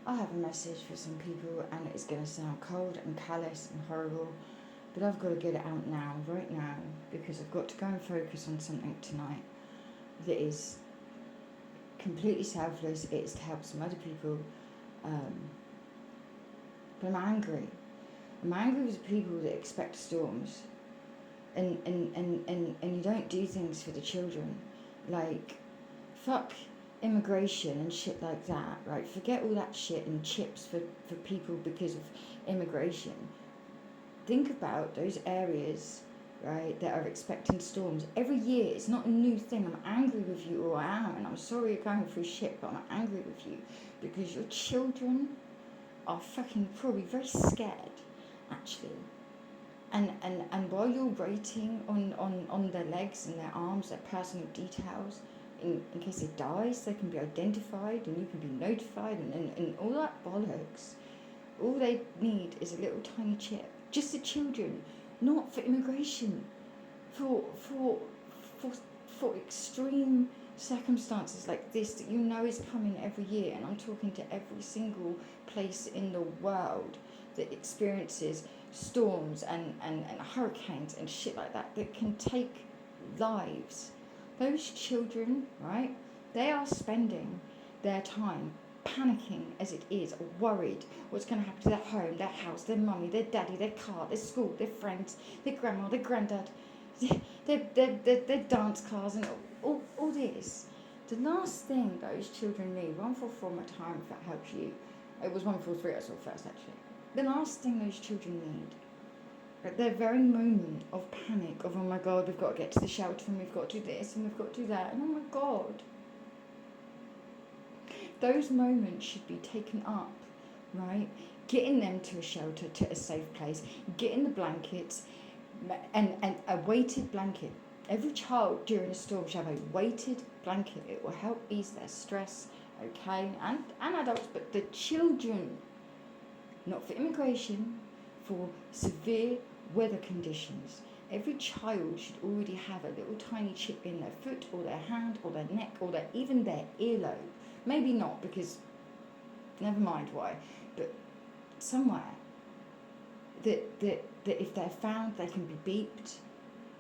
I have a message for some people, and it's going to sound cold and callous and horrible, but I've got to get it out now, right now, because I've got to go and focus on something tonight that is completely selfless. It is to help some other people, but I'm angry. I'm angry with the people that expect storms, and you don't do things for the children. Like, fuck immigration and shit like that, right? Forget all that shit and chips for people because of immigration. Think about those areas, right, that are expecting storms. Every year, it's not a new thing. I'm angry with you, or I am, and I'm sorry you're going through shit, but I'm angry with you because your children are fucking probably very scared, actually. And while you're waiting on their legs and their arms, their personal details, in case it dies, they can be identified and you can be notified and all that bollocks. All they need is a little tiny chip. Just the children, not for immigration, for for for for extreme circumstances like this that you know is coming every year. And I'm talking to every single place in the world that experiences storms and hurricanes and shit like that can take lives. Those children, right, they are spending their time panicking as it is, worried what's going to happen to their home, their house, their mummy, their daddy, their car, their school, their friends, their grandma, their granddad, their dance cars, and all this. The last thing those children need, 144 my time if that helps you. It was 143 I saw first actually. The last thing those children need, at their very moment of panic, of oh my god, we've got to get to the shelter and we've got to do this and we've got to do that, and oh my god, those moments should be taken up, right? Getting them to a shelter, to a safe place, getting the blankets, and a weighted blanket. Every child during a storm should have a weighted blanket. It will help ease their stress, okay? And adults, but the children, not for immigration, for severe weather conditions. Every child should already have a little tiny chip in their foot or their hand or their neck or even their earlobe. Maybe not, because never mind why, but somewhere that if they're found, they can be beeped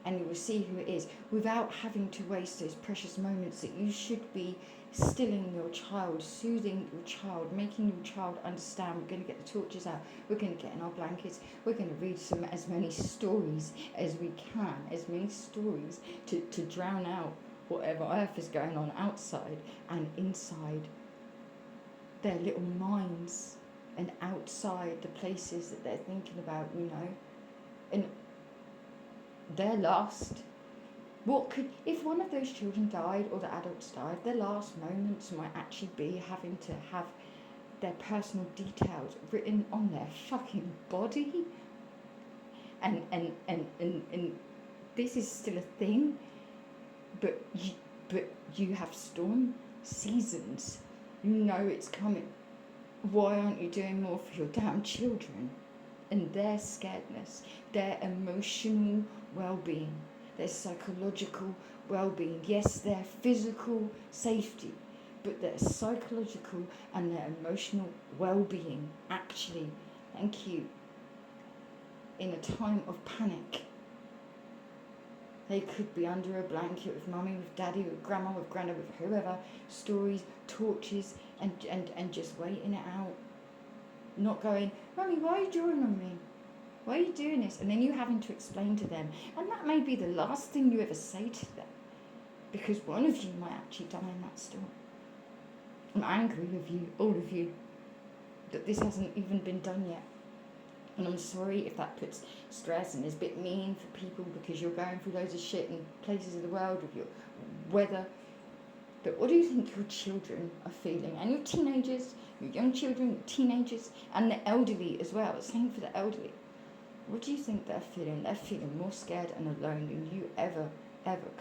and you will see who it is without having to waste those precious moments that you should be stilling your child, soothing your child, making your child understand. We're going to get the torches out, we're going to get in our blankets, we're going to read as many stories as we can, as many stories to drown out whatever earth is going on outside and inside their little minds and outside the places that they're thinking about, and they're lost. What could, if one of those children died or the adults died, their last moments might actually be having to have their personal details written on their fucking body. And this is still a thing, but you have storm seasons. You know it's coming. Why aren't you doing more for your damn children and their scaredness, their emotional well-being, their psychological well-being? Yes, their physical safety, but their psychological and their emotional well-being, actually, thank you, in a time of panic. They could be under a blanket with mummy, with daddy, with grandma, with granddad, with whoever, stories, torches, and just waiting it out. Not going, mummy, why are you drawing on me? Why are you doing this? And then you having to explain to them. And that may be the last thing you ever say to them, because one of you might actually die in that storm. I'm angry with you, all of you, that this hasn't even been done yet. And I'm sorry if that puts stress and is a bit mean for people because you're going through loads of shit in places of the world with your weather. But what do you think your children are feeling? And your teenagers, your young children, your teenagers, and the elderly as well. Same for the elderly. What do you think they're feeling? They're feeling more scared and alone than you ever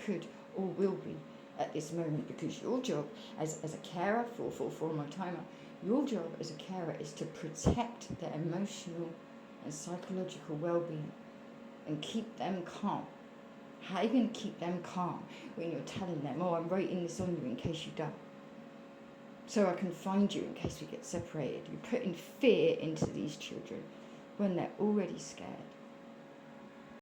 could or will be at this moment, because your job as a carer for my timer, your job as a carer is to protect their emotional and psychological well-being and keep them calm. How are you going to keep them calm when you're telling them, oh, I'm writing this on you in case you die? so I can find you in case we get separated. You're putting fear into these children when they're already scared.